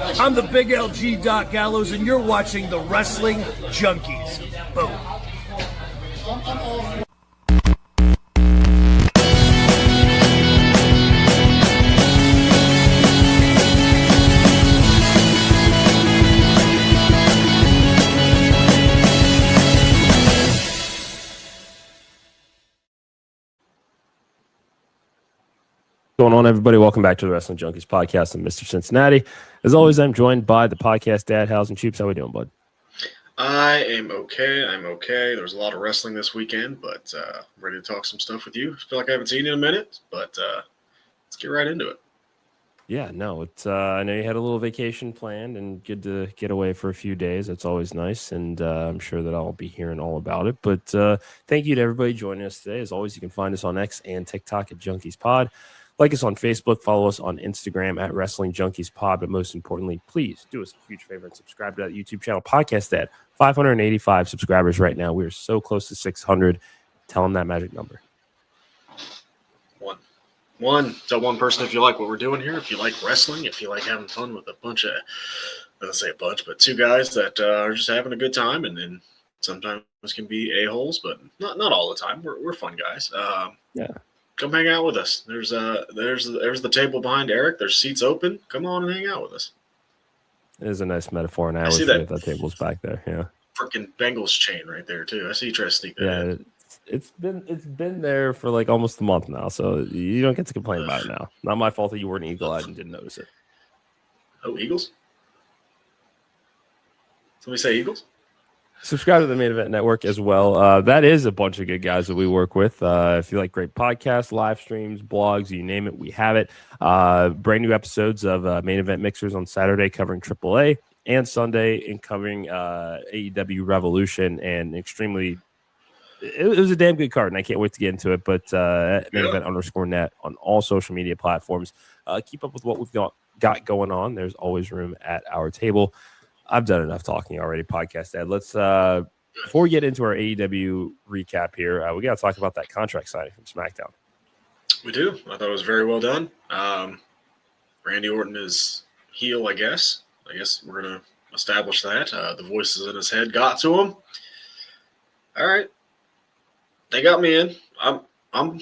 I'm the big LG Doc Gallows, and you're watching the Wrestling Junkies. Boom. What's going on, everybody? Welcome back to the Wrestling Junkies podcast. I'm Mr. Cincinnati. As always, I'm joined by the podcast dad, Howes and Choops. How we doing, bud? I am okay. I'm okay. There was a lot of wrestling this weekend, but I'm ready to talk some stuff with you. I feel like I haven't seen you in a minute, but let's get right into it. Yeah, no, it's I know you had a little vacation planned and good to get away for a few days. That's always nice, and I'm sure that I'll be hearing all about it. But thank you to everybody joining us today. As always, you can find us on X and TikTok at Junkies Pod. Like us on Facebook, follow us on Instagram at Wrestling Junkies Pod, but most importantly, please do us a huge favor and subscribe to that YouTube channel. Podcast at 585 subscribers right now. We are so close to 600. Tell them that magic number. One. Tell one person if you like what we're doing here, if you like wrestling, if you like having fun with a bunch of, I don't say a bunch, but two guys that are just having a good time, and then sometimes can be a-holes, but not all the time. We're fun guys. Yeah. Come hang out with us. There's the table behind Eric. There's seats open. Come on and hang out with us. It is a nice metaphor, and I see always forget that table's back there. Yeah, freaking Bengals chain right there too. I see you try to sneak that in. It's been there for like almost a month now, so you don't get to complain about it now. Not my fault that you weren't eagle-eyed and didn't notice it. Oh, Eagles? Somebody say Eagles? Subscribe to the Main Event Network as well. That is a bunch of good guys that we work with. If you like great podcasts, live streams, blogs, you name it, we have it. Brand new episodes of Main Event Mixers on Saturday covering AAA, and Sunday in covering AEW Revolution, and extremely it was a damn good card, and I can't wait to get into it. But Main Event _net on all social media platforms. Keep up with what we've got going on. There's always room at our table. I've done enough talking already, podcast dad. Let's before we get into our AEW recap here, we got to talk about that contract signing from SmackDown. We do. I thought it was very well done. Randy Orton is heel, I guess. We're gonna establish that. The voices in his head got to him. All right, they got me in. I'm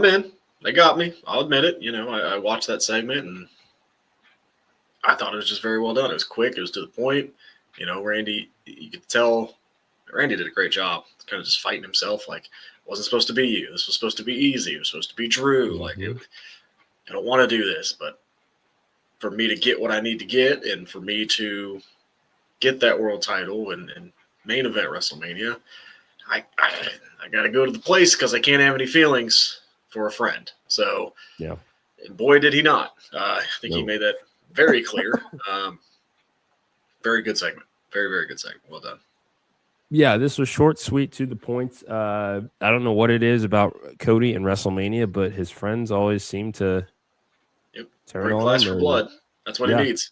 in. They got me. I'll admit it. You know, I watched that segment and I thought it was just very well done. It was quick. It was to the point. You know, Randy, you could tell Randy did a great job. Kind of just fighting himself. Like, it wasn't supposed to be you. This was supposed to be easy. It was supposed to be Drew. Mm-hmm. Like, I don't want to do this. But for me to get what I need to get, and for me to get that world title and main event WrestleMania, I got to go to the place because I can't have any feelings for a friend. So, yeah. And boy, did he not. I think he made that very clear. Very good segment. Very, very good segment. Well done. Yeah, this was short, sweet, to the point. I don't know what it is about Cody and WrestleMania, but his friends always seem to turn on. Glass for blood. That's what he needs.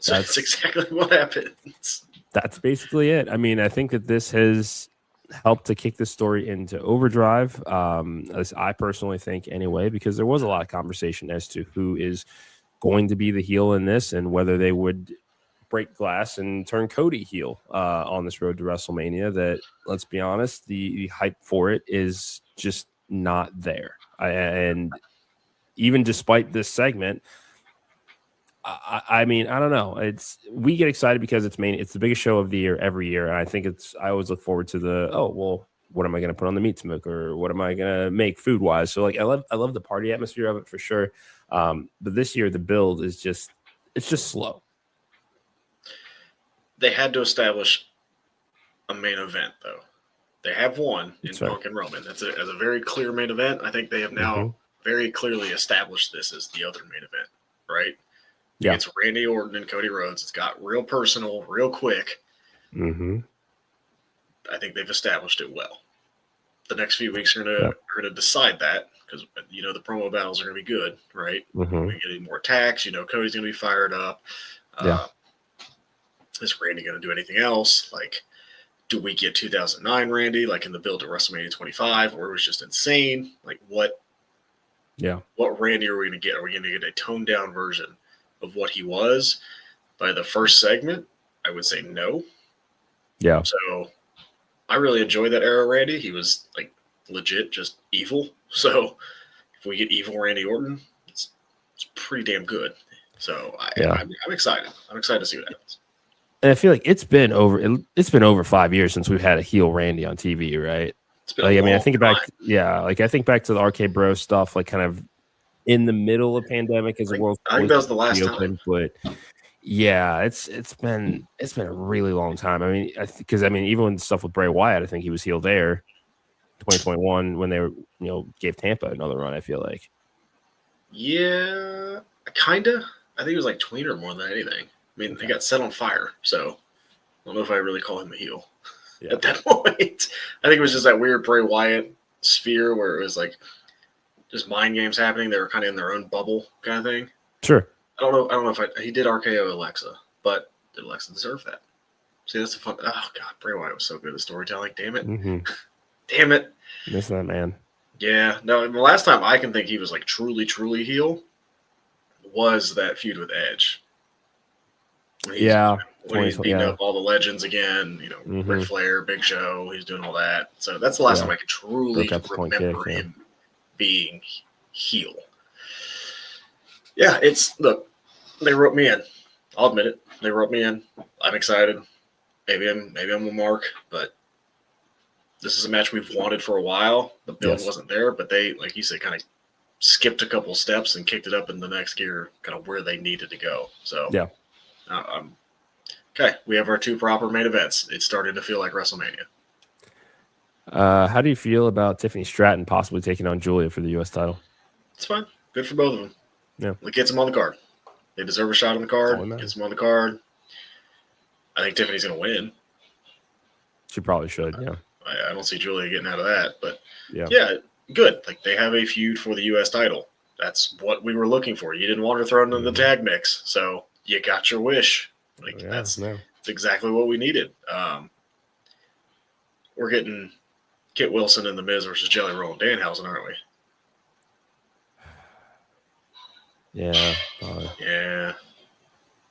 That's exactly what happens. That's basically it. I mean, I think that this has helped to kick this story into overdrive, as I personally think anyway, because there was a lot of conversation as to who is going to be the heel in this and whether they would break glass and turn Cody heel on this road to WrestleMania. That, let's be honest, the hype for it is just not there. And even despite this segment, I mean, I don't know. We get excited because it's the biggest show of the year every year. And I think I always look forward to what am I going to put on the meat smoke, or what am I going to make food wise? So like, I love the party atmosphere of it for sure. But this year the build is just slow. They had to establish a main event though. They have one in Punk and Roman. That's a very clear main event. I think they have now very clearly established this as the other main event, right? Yeah. It's Randy Orton and Cody Rhodes. It's got real personal, real quick. Mm-hmm. I think they've established it well. The next few weeks are gonna decide that, because you know the promo battles are gonna be good, right? Mm-hmm. We get more attacks. You know, Cody's gonna be fired up. Is Randy gonna do anything else? Like, do we get 2009 Randy, like in the build to WrestleMania 25, where it was just insane? Like, what Randy are we gonna get? Are we gonna get a toned down version of what he was? by the first segment, I would say no. Yeah. So I really enjoyed that era, Randy. He was like legit just evil. So if we get evil Randy Orton, it's pretty damn good. So I'm excited. I'm excited to see what happens. And I feel like it's been over 5 years since we've had a heel Randy on TV, right? It's been like, I mean, I long think time. I think back to the RK Bro stuff, like kind of in the middle of pandemic as the world. I think that was the last time. But yeah, it's been a really long time. I mean, because even when stuff with Bray Wyatt, I think he was heel there, 2021 when they were gave Tampa another run. I feel like. Yeah, kinda. I think it was like tweener more than anything. I mean, he got set on fire, so I don't know if I really call him a heel at that point. I think it was just that weird Bray Wyatt sphere where it was like just mind games happening. They were kind of in their own bubble kind of thing. Sure. I don't know if he did RKO Alexa, but did Alexa deserve that? See, that's the fun. Oh God, Bray Wyatt was so good at storytelling. Damn it. Mm-hmm. Damn it. Miss that man. Yeah. No, the last time I can think he was like truly heel was that feud with Edge. When he's beating up all the legends again, Ric Flair, Big Show, he's doing all that. So that's the last time I can truly remember him being heel. Yeah, they wrote me in. I'll admit it. They wrote me in. I'm excited. Maybe I'm a mark, but this is a match we've wanted for a while. The build wasn't there, but they, like you said, kind of skipped a couple steps and kicked it up in the next gear, kind of where they needed to go. So yeah. Okay, we have our two proper main events. It's starting to feel like WrestleMania. How do you feel about Tiffany Stratton possibly taking on Julia for the U.S. title? It's fine. Good for both of them. Yeah. It gets them on the card. They deserve a shot on the card. Gets them on the card. I think Tiffany's going to win. She probably should, yeah. I don't see Julia getting out of that, but yeah, good. Like, they have a feud for the U.S. title. That's what we were looking for. You didn't want her thrown in the tag mix, so you got your wish. Like, that's exactly what we needed. We're getting Kit Wilson and The Miz versus Jelly Roll and Danhausen, aren't we? Yeah. Yeah.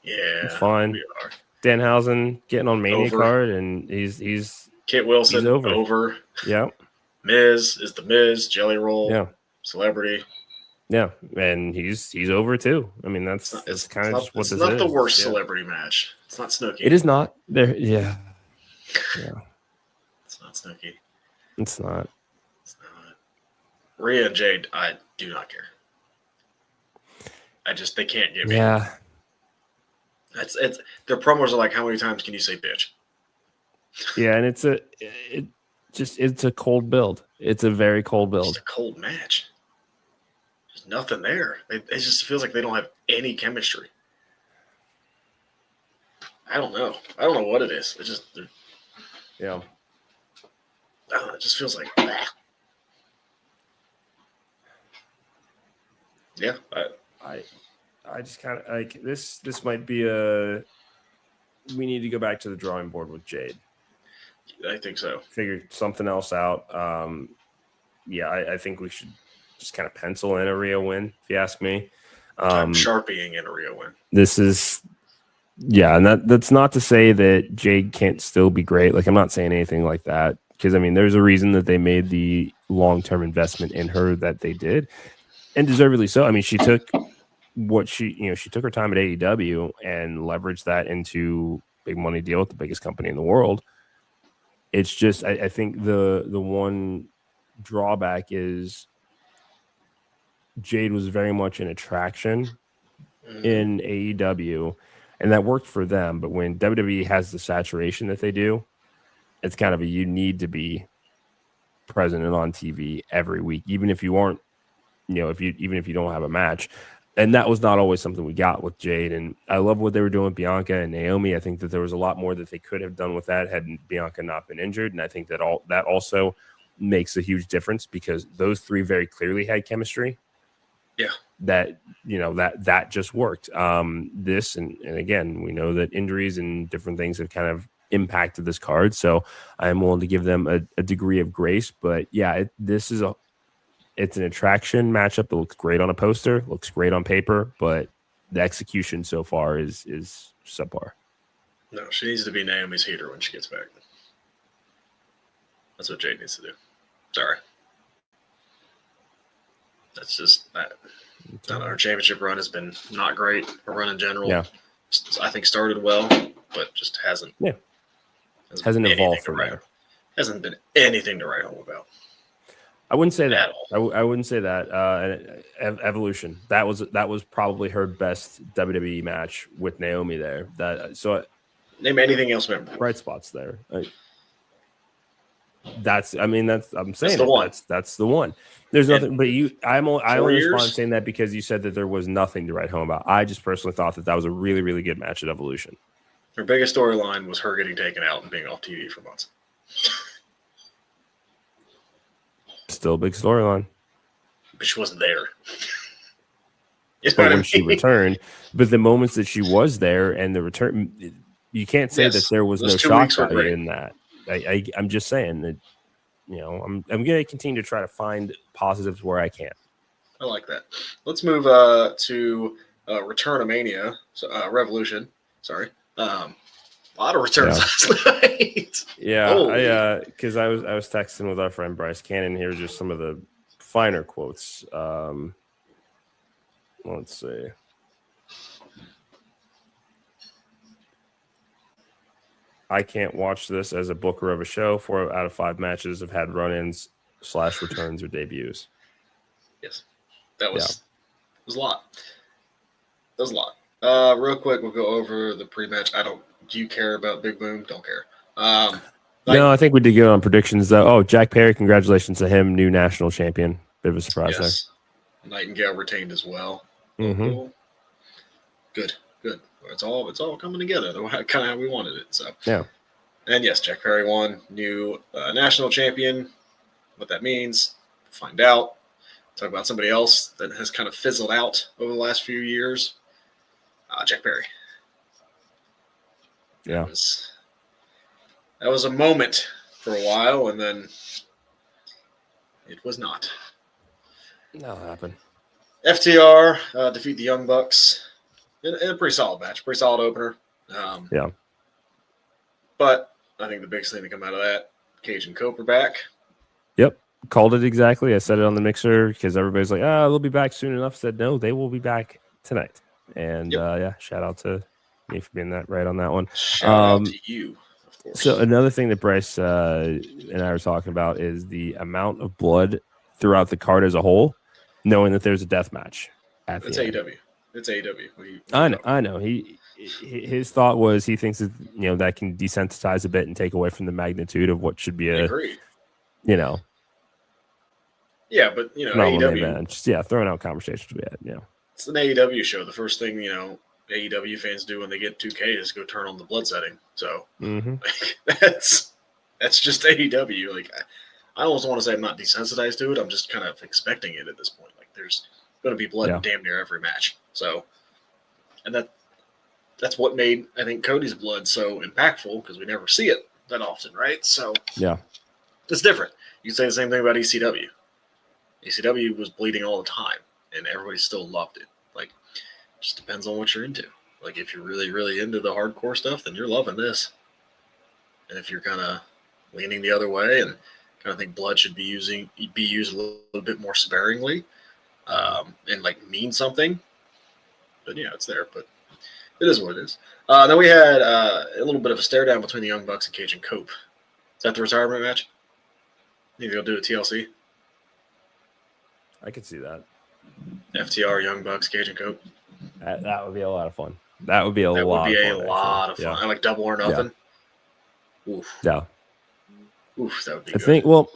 It's fine. We are. Danhausen getting on Mania card, and he's Kit Wilson over. Yeah. Miz is The Miz, Jelly Roll. Yeah. Celebrity. Yeah, and he's over too. I mean, that's kind of just what this is. It's not the worst celebrity match. It's not Snooki. It is not. There, yeah. It's not Snooki. It's not. Rhea and Jade, I do not care. They can't get me. Yeah. It's their promos are like, how many times can you say bitch? Yeah, and it's a cold build. It's a very cold build. It's a cold match. There's nothing there. It just feels like they don't have any chemistry. I don't know. I don't know what it is. It just it just feels like that. Yeah. I just kind of like this. This might be we need to go back to the drawing board with Jade. I think so. Figure something else out. I think we should just kind of pencil in a Rhea win, if you ask me. I'm sharpieing in a Rhea win. This is, and that's not to say that Jade can't still be great. Like, I'm not saying anything like that, because I mean, there's a reason that they made the long-term investment in her that they did, and deservedly so. I mean, she took she took her time at AEW and leveraged that into big money deal with the biggest company in the world. It's just, I think the one drawback is Jade was very much an attraction in AEW, and that worked for them. But when WWE has the saturation that they do, it's kind of you need to be present and on TV every week, even if you aren't, even if you don't have a match. And that was not always something we got with Jade. And I love what they were doing with Bianca and Naomi. I think that there was a lot more that they could have done with that had Bianca not been injured. And I think that that also makes a huge difference, because those three very clearly had chemistry. Yeah. That just worked. This and again, we know that injuries and different things have kind of impacted this card. So I am willing to give them a degree of grace. But yeah, it's an attraction matchup that looks great on a poster, looks great on paper, but the execution so far is subpar. No, she needs to be Naomi's heater when she gets back. That's what Jade needs to do. Sorry. That's just that. Our championship run has been not great. Our run in general, I think, started well, but just hasn't. Yeah, hasn't evolved from there. Hasn't been anything to write home about. I wouldn't say that. I wouldn't say that. Evolution. That was probably her best WWE match with Naomi there. Name anything else memorable. Bright spots there. That's the one. That's the one. There's nothing, but I only respond saying that because you said that there was nothing to write home about. I just personally thought that was a really, really good match at Evolution. Her biggest storyline was her getting taken out and being off TV for months. Still a big storyline. But she wasn't there. But when she returned, but the moments that she was there and the return, you can't say that there was no shock value in that. I'm just saying that, I'm going to continue to try to find positives where I can. I like that. Let's move to Return of Mania, Revolution. Sorry, a lot of returns last night. Yeah, because I was texting with our friend Bryce Cannon. Here are just some of the finer quotes. Let's see. I can't watch this as a booker of a show. 4 out of 5 matches have had run-ins / returns or debuts. Yes, that was a lot. That was a lot. Real quick, we'll go over the pre-match. Do you care about Big Boom? Don't care. No, I think we did good on predictions, though. Oh, Jack Perry, congratulations to him, new national champion. Bit of a surprise there. Nightingale retained as well. Mm-hmm. Cool. Good. It's all coming together. Kind of how we wanted it. So and yes, Jack Perry won, new national champion. What that means, find out. Talk about somebody else that has kind of fizzled out over the last few years. Jack Perry. Yeah, that was a moment for a while, and then it was not. That'll happen. FTR defeat the Young Bucks. In a pretty solid match, pretty solid opener. But I think the biggest thing to come out of that, Cage and Cope are back. Yep, called it exactly. I said it on the mixer because everybody's like, they'll be back soon enough. Said, no, they will be back tonight. And shout out to me for being right on that one. Shout out to you, of course. So another thing that Bryce and I were talking about is the amount of blood throughout the card as a whole, knowing that there's a death match at the end. AEW. It's AEW. I know. His thought was he thinks that that can desensitize a bit and take away from the magnitude of what should be I agree. Yeah, but AEW. Just throwing out conversations we had. It's an AEW show. The first thing AEW fans do when they get 2K is go turn on the blood setting. So that's just AEW. Like I almost want to say I'm not desensitized to it. I'm just kind of expecting it at this point. Like there's going to be blood in damn near every match. So, and that's what made, I think, Cody's blood so impactful because we never see it that often, right? So, it's different. You can say the same thing about ECW. ECW was bleeding all the time, and everybody still loved it. Like, it just depends on what you're into. Like, if you're really, really into the hardcore stuff, then you're loving this. And if you're kind of leaning the other way and kind of think blood should be used a little bit more sparingly, and mean something, then it's there. But it is what it is. Then we had a little bit of a stare down between the Young Bucks and Cage and Cope. Is that the retirement match? Maybe they'll do a TLC. I could see that. FTR, Young Bucks, Cage and Cope. That would be a lot of fun. That would be a lot of fun. I like Double or Nothing. Yeah. Oof. Yeah. Oof, that would be good.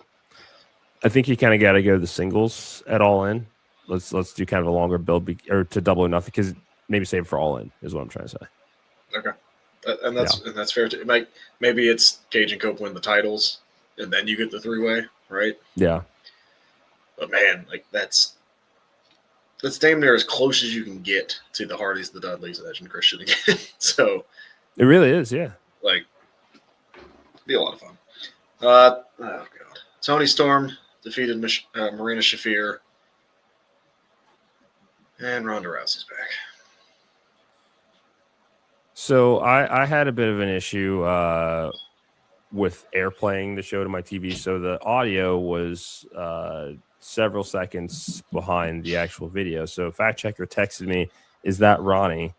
I think you kind of got to go the singles at All In. Let's do kind of a longer build or to Double or Nothing because maybe save it for All In is what I'm trying to say. Okay, and that's fair. Maybe it's Cage and Cope win the titles, and then you get the 3-way, right? Yeah. But man, that's damn near as close as you can get to the Hardys, the Dudleys, Edge and Christian again. So it really is, yeah. Be a lot of fun. Oh god, Toni Storm defeated Marina Shafir. And Ronda Rousey's back. So I had a bit of an issue with airplaying the show to my TV. So the audio was several seconds behind the actual video. So fact checker texted me, "Is that Ronnie?"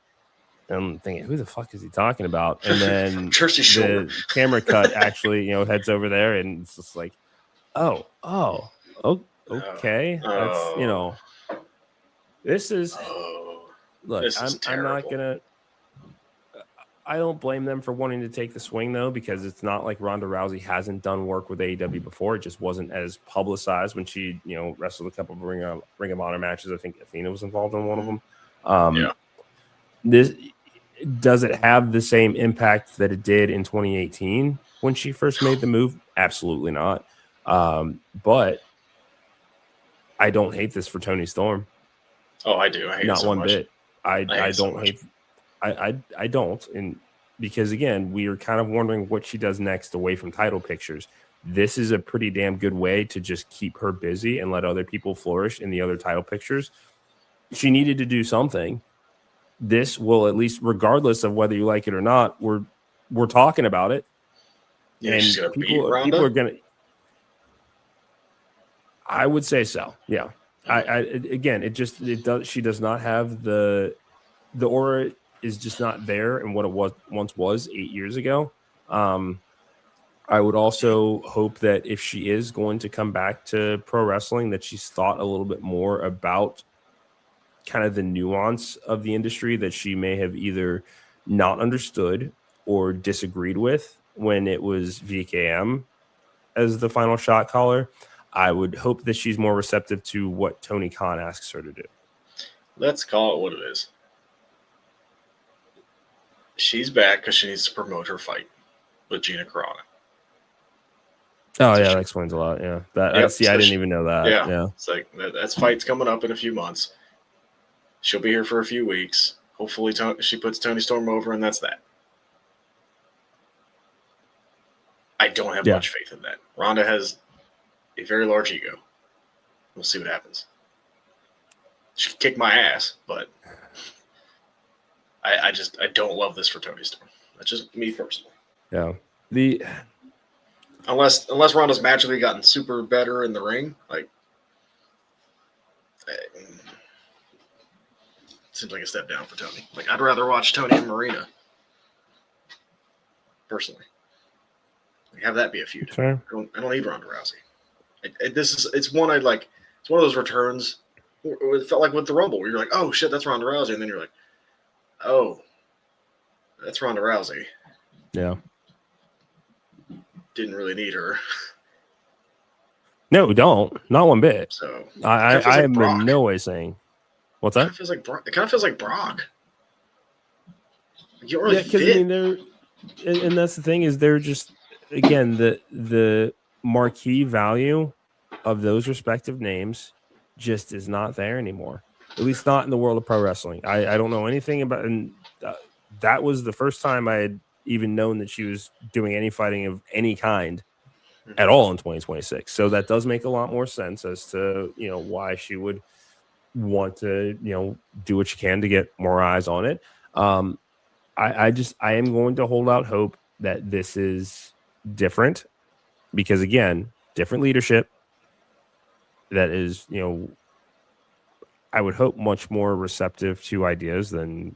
And I'm thinking, who the fuck is he talking about? And then the camera cut actually, heads over there, and it's just like, oh, okay. That's this is look. I'm not gonna. I don't blame them for wanting to take the swing, though, because it's not like Ronda Rousey hasn't done work with AEW before. It just wasn't as publicized when she, wrestled a couple of Ring of Honor matches. I think Athena was involved in one of them. This does it have the same impact that it did in 2018 when she first made the move? Absolutely not. But I don't hate this for Toni Storm. Oh, I do. I hate not it so one much. bit. I don't hate. I don't, and because again, we are kind of wondering what she does next away from title pictures. This is a pretty damn good way to just keep her busy and let other people flourish in the other title pictures. She needed to do something. This will, at least, regardless of whether you like it or not, we're talking about it. Yeah, and she's gonna people are gonna. I would say so. Yeah. She does not have the aura. Is just not there and what it once was 8 years ago. I would also hope that if she is going to come back to pro wrestling, that she's thought a little bit more about kind of the nuance of the industry that she may have either not understood or disagreed with when it was VKM as the final shot caller. I would hope that she's more receptive to what Tony Khan asks her to do. Let's call it what it is. She's back because she needs to promote her fight with Gina Carano. Oh, yeah, that explains a lot. Yeah. I didn't even know that. Yeah. It's like that's fight's coming up in a few months. She'll be here for a few weeks. Hopefully, she puts Toni Storm over, and that's that. I don't have much faith in that. Ronda has a very large ego. We'll see what happens. She can kick my ass, but I don't love this for Toni Storm. That's just me personally. Yeah. Unless Ronda's magically gotten super better in the ring, like seems like a step down for Toni. Like I'd rather watch Toni and Marina. Personally. Have that be a feud. Sure. I don't need Ronda Rousey. It's one I'd like. It's one of those returns. It felt like with the Rumble, where you're like, oh shit, that's Ronda Rousey, and then you're like, oh, that's Ronda Rousey. Yeah. Didn't really need her. No, we don't. Not one bit. So I am in no way saying. What's that? It kind of feels like Brock. You already because I mean they're, and that's the thing is they're just again the marquee value of those respective names just is not there anymore. At least not in the world of pro wrestling. I don't know anything about, and that was the first time I had even known that she was doing any fighting of any kind at all in 2026. So that does make a lot more sense as to, why she would want to, do what she can to get more eyes on it. I am going to hold out hope that this is different because again, different leadership that is, I would hope much more receptive to ideas than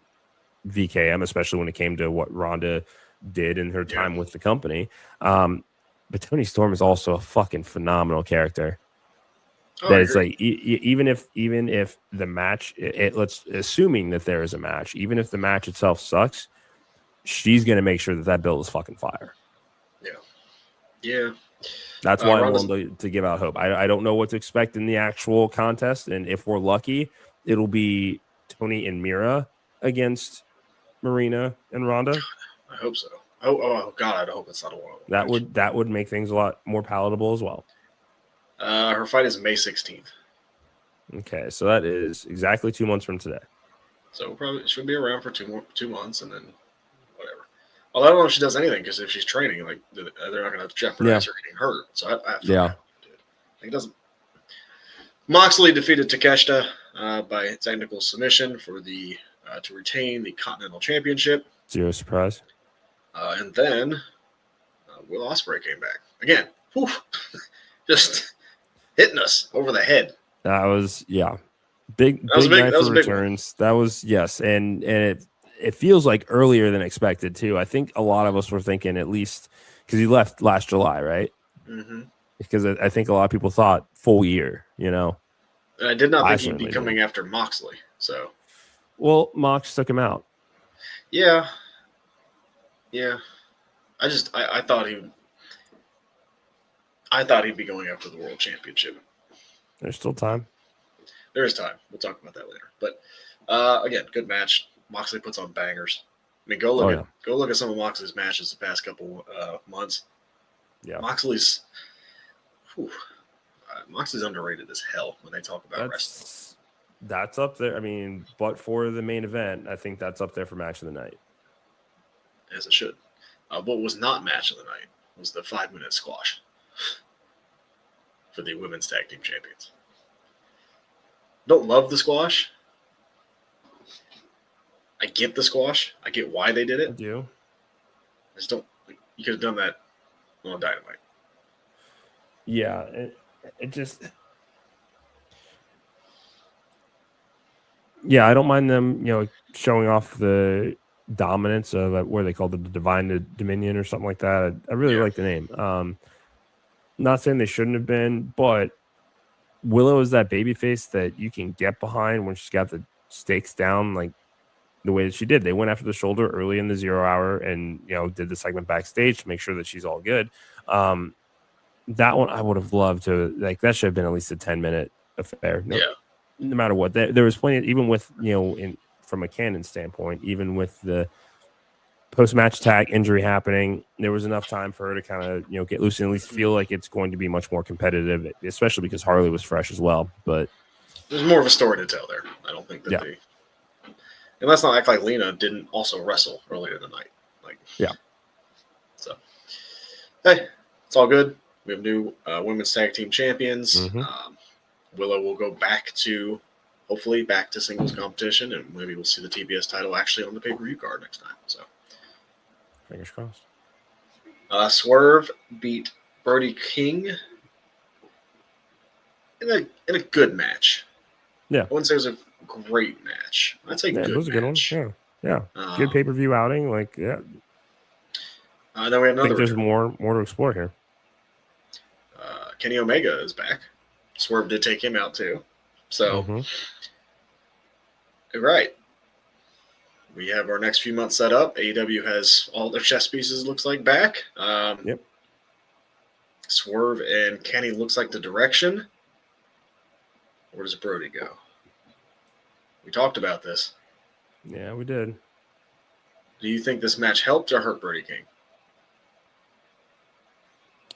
VKM, especially when it came to what Ronda did in her time with the company. But Toni Storm is also a fucking phenomenal character. That it's like even if the match, let's assuming that there is a match, even if the match itself sucks, she's gonna make sure that bill is fucking fire. Yeah. That's why I'm willing to give out hope. I don't know what to expect in the actual contest, and if we're lucky, it'll be Toni and Mira against Marina and Ronda. I hope so. Oh God, I hope it's not a one. That would make things a lot more palatable as well. Her fight is May 16th. Okay, so that is exactly 2 months from today. So probably should be around for 2 months, and then whatever. Well, I don't know if she does anything because if she's training, like they're not going to jeopardize her getting hurt. So I have to it doesn't. Moxley defeated Takeshita by technical submission for the to retain the Continental Championship. Zero surprise. And then Will Ospreay came back again. Whew, just hitting us over the head. That was big That night was for a big one. returns. That was and it feels like earlier than expected too. I think a lot of us were thinking at least because he left last July, right? Mm-hmm. Because I think a lot of people thought full year. And I did not think he'd be certainly coming did. after Moxley. So, well, Mox took him out. yeah. I thought he'd be going after the World Championship. There's still time. There is time. We'll talk about that later. But again, good match. Moxley puts on bangers. I mean, go look at some of Moxley's matches the past couple months. Yeah, Moxley's underrated as hell when they talk about wrestling. That's up there. I mean, but for the main event, I think that's up there for match of the night. As it should. What was not match of the night was the 5-minute squash for the women's tag team champions. Don't love the squash. I get the squash. I get why they did it. I do. I just don't. You could have done that on Dynamite. Yeah, it just. Yeah, I don't mind them, showing off the dominance of what they call the Divine Dominion or something like that. I really like the name. Not saying they shouldn't have been, but Willow is that babyface that you can get behind when she's got the stakes down, like the way that she did. They went after the shoulder early in the 0 hour and, did the segment backstage to make sure that she's all good. That one I would have loved to, that should have been at least a 10-minute affair. No matter what. There was plenty, even with, from a canon standpoint, even with the post-match tag injury happening, there was enough time for her to kind of, get loose and at least feel like it's going to be much more competitive, especially because Harley was fresh as well. But there's more of a story to tell there. I don't think that they... And let's not act like Lena didn't also wrestle earlier in the night. So, hey, it's all good. We have new women's tag team champions. Mm-hmm. Willow will go hopefully back to singles competition, and maybe we'll see the TBS title actually on the pay-per-view card next time. So, fingers crossed. Swerve beat Brody King in a good match. Yeah, I wouldn't say it was a great match. I'd say good. It was a good match. one. Yeah. Good pay-per-view outing. Then we have another. I think there's more to explore here. Kenny Omega is back. Swerve did take him out too. So, right. We have our next few months set up. AEW has all their chess pieces, looks like, back. Yep. Swerve and Kenny looks like the direction. Where does Brody go? We talked about this. Yeah, we did. Do you think this match helped or hurt Brody King?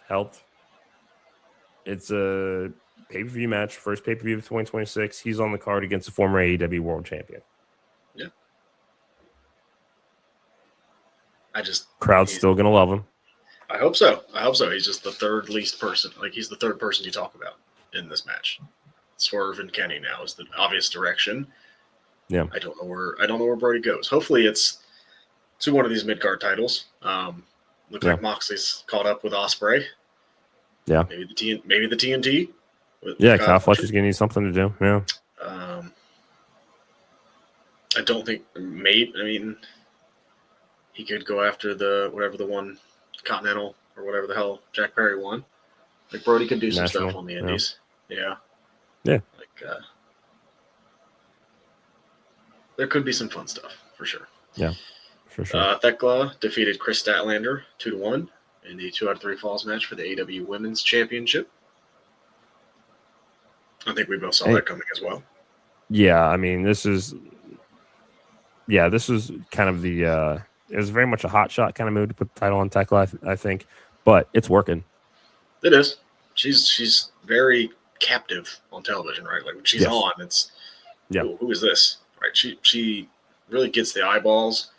Helped. It's a pay-per-view match, first pay-per-view of 2026. He's on the card against the former AEW World Champion. Yeah. Crowd's still going to love him. I hope so. He's just the third least person. He's the third person you talk about in this match. Swerve and Kenny now is the obvious direction. Yeah. I don't know where Brody goes. Hopefully it's to one of these mid-card titles. Looks like Moxley's caught up with Ospreay. Yeah. Maybe the TNT. Kyle Fletcher's going to need something to do. Yeah. I don't think he could go after the one Continental or whatever the hell Jack Perry won. Brody could do some stuff on the Indies. Yeah. There could be some fun stuff for sure. Yeah, for sure. Thekla defeated Chris Statlander 2-1 in the 2 out of 3 falls match for the AEW Women's Championship. I think we both saw that coming as well. Yeah, this is kind of the it was very much a hot shot kind of move to put the title on Thekla, I think, but it's working. It is. She's very captive on television, right? When she's on, it's who is this? Right? She really gets the eyeballs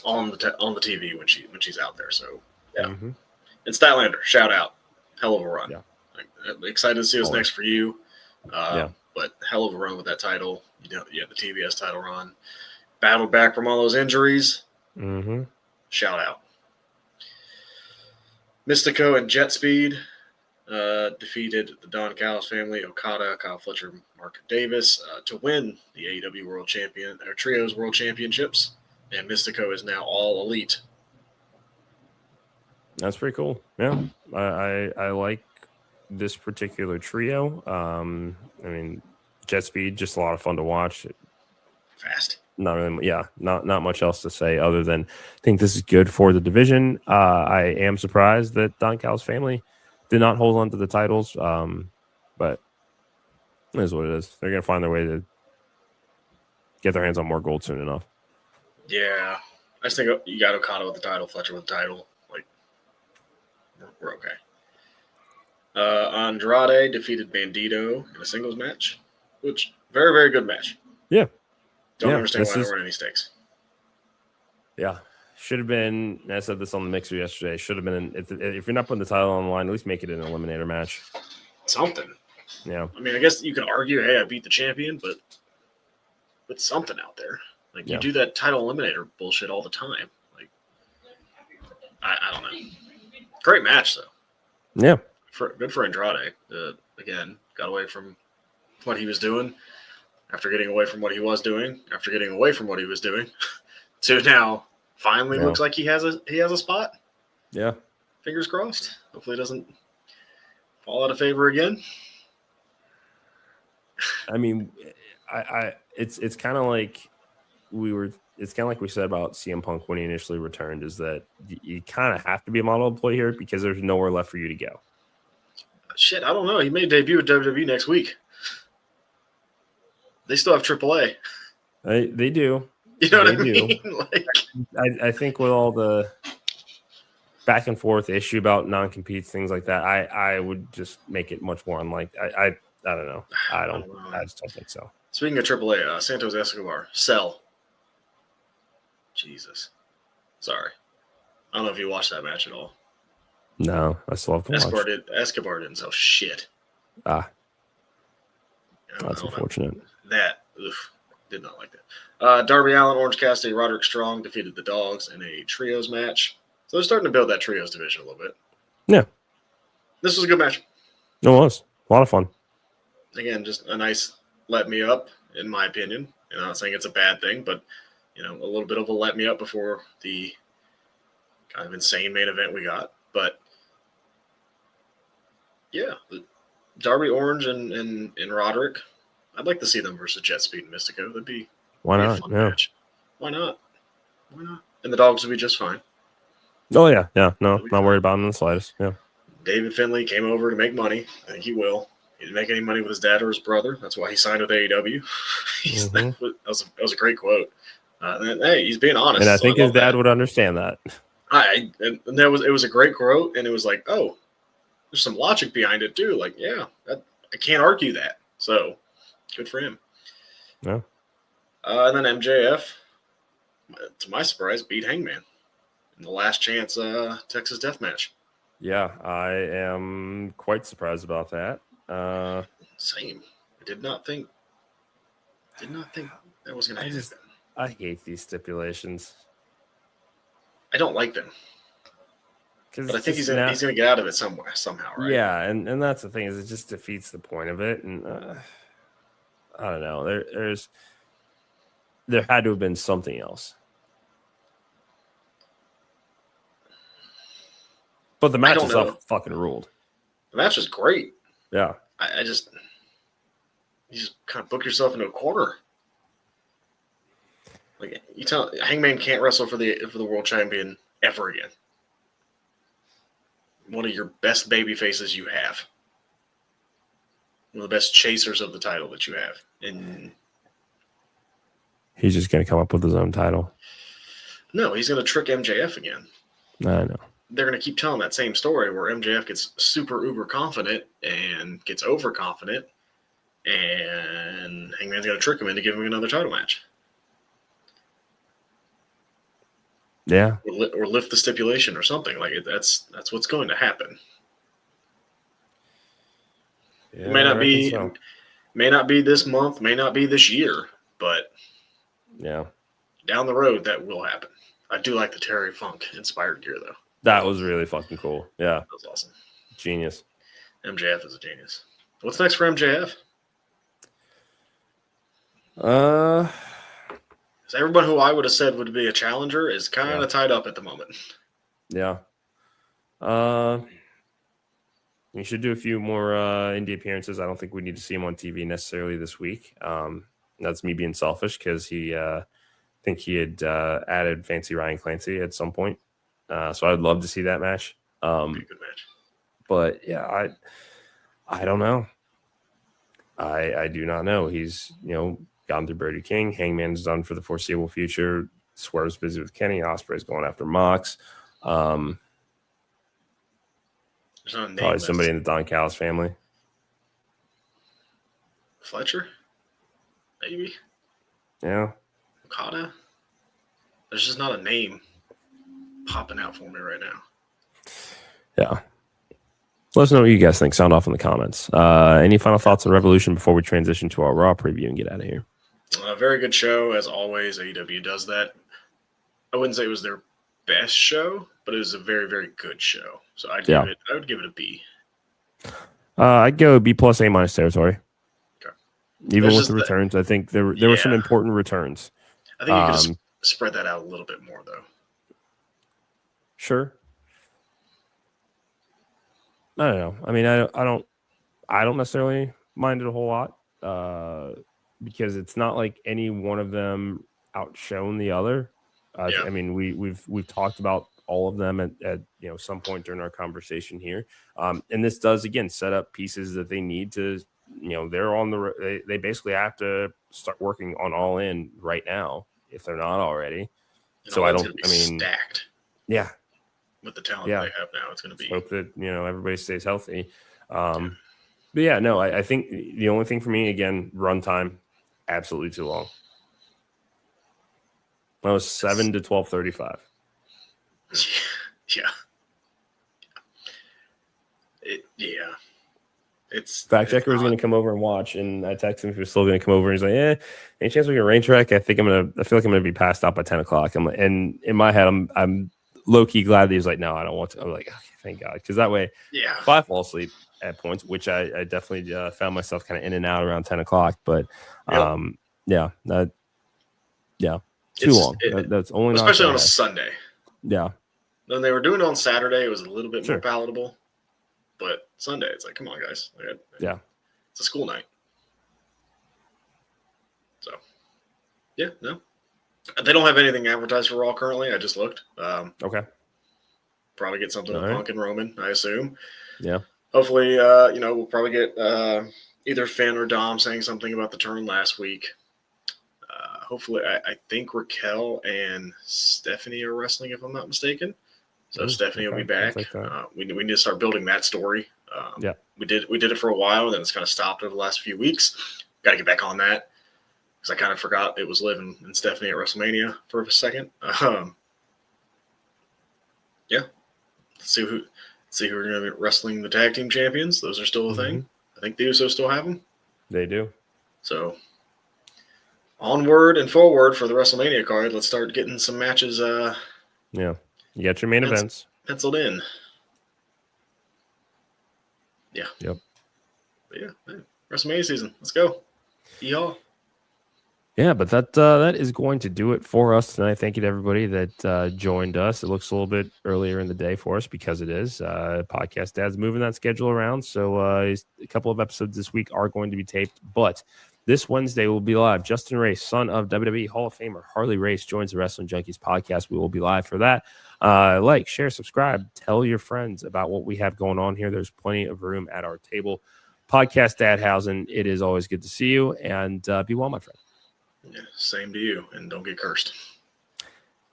on the TV when she's out there. So And Statlander, shout out, hell of a run. Yeah. Excited to see what's next for you. But hell of a run with that title. You had the TBS title run. Battled back from all those injuries. Mm-hmm. Shout out. Mystico and Jet Speed defeated the Don Callis family, Okada, Kyle Fletcher, Mark Davis, to win the AEW World Champion or Trios World Championships. And Mystico is now all elite. That's pretty cool. Yeah, I like this particular trio. I mean, Jet Speed, just a lot of fun to watch. Fast. Not really, not much else to say other than I think this is good for the division. I am surprised that Don Callis family did not hold on to the titles, but it is what it is. They're gonna find their way to get their hands on more gold soon enough. Yeah, I just think you got Okada with the title, Fletcher with the title. Like, we're okay. Andrade defeated Bandito in a singles match, which very, very good match. Yeah. Don't understand why there weren't any stakes. Yeah. Should have been, I said this on the mixer yesterday, should have been, if you're not putting the title on the line, at least make it an eliminator match. Something. Yeah. I mean, I guess you can argue, hey, I beat the champion, but put something out there. Like, you do that title eliminator bullshit all the time. Like, I don't know. Great match, though. Yeah. Good for Andrade. Again, got away from what he was doing after getting away from what he was doing, after getting away from what he was doing, to now finally looks like he has a spot. Yeah. Fingers crossed. Hopefully it doesn't fall out of favor again. I mean, it's kind of like it's kind of like we said about CM Punk when he initially returned, is that you kind of have to be a model employee here because there's nowhere left for you to go. Shit, I don't know. He may debut at WWE next week. They still have AAA. They do. You know what I mean? Like, I think with all the back and forth issue about non-competes, things like that, I would just make it much more unlikely. I don't know. I just don't think so. Speaking of AAA, Santos Escobar, sell. Jesus. Sorry. I don't know if you watched that match at all. No, I still have to watch. Escobar didn't sell shit. That's unfortunate. Did not like that. Darby Allin, Orange Cassidy, Roderick Strong defeated the Dogs in a trios match. So they're starting to build that trios division a little bit. Yeah. This was a good match. It was. A lot of fun. Again, just a nice let me up, in my opinion. I'm not saying it's a bad thing, but a little bit of a let me up before the kind of insane main event we got. But yeah, Darby, Orange, and Roderick. I'd like to see them versus Jet Speed and Mystico. That'd be a fun match. Why not? And the Dogs would be just fine. Oh yeah. No, not worried about them in the slightest. Yeah. David Finlay came over to make money. I think he will. He didn't make any money with his dad or his brother. That's why he signed with AEW. That was a great quote. Hey, he's being honest. And I think his dad would understand that. It was a great quote, and it was like, oh, there's some logic behind it too. Like, yeah, I can't argue that. So, good for him. Yeah. And then MJF, to my surprise, beat Hangman in the last chance Texas Death Match. Yeah, I am quite surprised about that. Same. I did not think that was going to happen. I hate these stipulations. I don't like them. But I think he's going to get out of it somehow, right? Yeah, and that's the thing, is it just defeats the point of it. And I don't know. There had to have been something else. But the match itself fucking ruled. The match was great. Yeah. You just kind of book yourself into a corner. Like, you tell Hangman can't wrestle for the world champion ever again. One of your best baby faces you have. One of the best chasers of the title that you have. And he's just going to come up with his own title. No, he's going to trick MJF again. I know. They're going to keep telling that same story where MJF gets super uber confident and gets overconfident, and Hangman's going to trick him into giving him another title match. Yeah. Or lift the stipulation or something. Like, that's what's going to happen. Yeah, it may not be this month, may not be this year, but yeah, down the road that will happen. I do like the Terry Funk inspired gear though. That was really fucking cool. Yeah, That was awesome. genius. MJF is a genius. What's next for MJF? Uh, So everyone who I would have said would be a challenger is kind of tied up at the moment. yeah. You should do a few more indie appearances. I don't think we need to see him on TV necessarily this week. That's me being selfish because I think he had added Fancy Ryan Clancy at some point. So I'd love to see that match. Be a good match. But yeah, I don't know. I do not know. He's gone through Brody King. Hangman's done for the foreseeable future. Swerve's busy with Kenny. Ospreay's going after Mox. There's not a name Probably list. somebody in the Don Callis family. Fletcher? Maybe. Yeah. Okada? There's just not a name popping out for me right now. Yeah. Let us know what you guys think. Sound off in the comments. Any final thoughts on Revolution before we transition to our Raw preview and get out of here? Very good show, as always. AEW does that. I wouldn't say it was their best show, but it was a very, very good show. So I would give it a B. I'd go B plus A minus territory. Okay. Even with the returns, I think there were some important returns. I think you could spread that out a little bit more, though. Sure. I don't know. I mean, I don't necessarily mind it a whole lot because it's not like any one of them outshone the other. I mean, we've talked about all of them at some point during our conversation here, and this does again set up pieces that they need to. They're on they basically have to start working on All In right now if they're not already. So I mean, stacked. Yeah. With the talent they have now, it's going to be. Hope that everybody stays healthy. But yeah, no, I think the only thing for me again, runtime, absolutely too long. That was 7 to 12:35. Yeah. It's fact checker was going to come over and watch, and I texted him if he was still going to come over. And he's like, "Yeah, any chance we can rain track? I feel like I'm gonna be passed out by 10 o'clock." And in my head, I'm low key glad that he was like, "No, I don't want to." I'm like, okay, thank God, because that way, if I fall asleep at points, which I definitely found myself kind of in and out around 10 o'clock, but too long. That's only especially on a Sunday. Yeah. When they were doing it on Saturday, it was a little bit more palatable. But Sunday, it's like, come on, guys. It's a school night. So, no. They don't have anything advertised for Raw currently. I just looked. Okay. Probably get something with Punk and Roman, I assume. Yeah. Hopefully, we'll probably get either Finn or Dom saying something about the turn last week. Hopefully, I think Raquel and Stephanie are wrestling, if I'm not mistaken. So Stephanie will be back. We need to start building that story. We did it for a while, and then it's kind of stopped over the last few weeks. Got to get back on that because I kind of forgot it was Liv and Stephanie at WrestleMania for a second. Let's see who are going to be wrestling the tag team champions. Those are still a thing. I think the Usos still have them. They do. So onward and forward for the WrestleMania card. Let's start getting some matches. You got your main events penciled in. Yeah. Yep. But WrestleMania season. Let's go. Yeehaw. Yeah, but that is going to do it for us tonight. Thank you to everybody that joined us. It looks a little bit earlier in the day for us because it is. Podcast Dad's moving that schedule around, so a couple of episodes this week are going to be taped, but this Wednesday will be live. Justin Race, son of WWE Hall of Famer Harley Race, joins the Wrestling Junkies podcast. We will be live for that. Like, share, subscribe, tell your friends about what we have going on here. There's plenty of room at our table. Podcast Dadhausen, it is always good to see you, and be well, my friend. Yeah, same to you, and don't get cursed.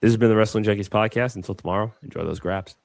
This has been the Wrestling Junkies podcast. Until tomorrow, enjoy those grabs.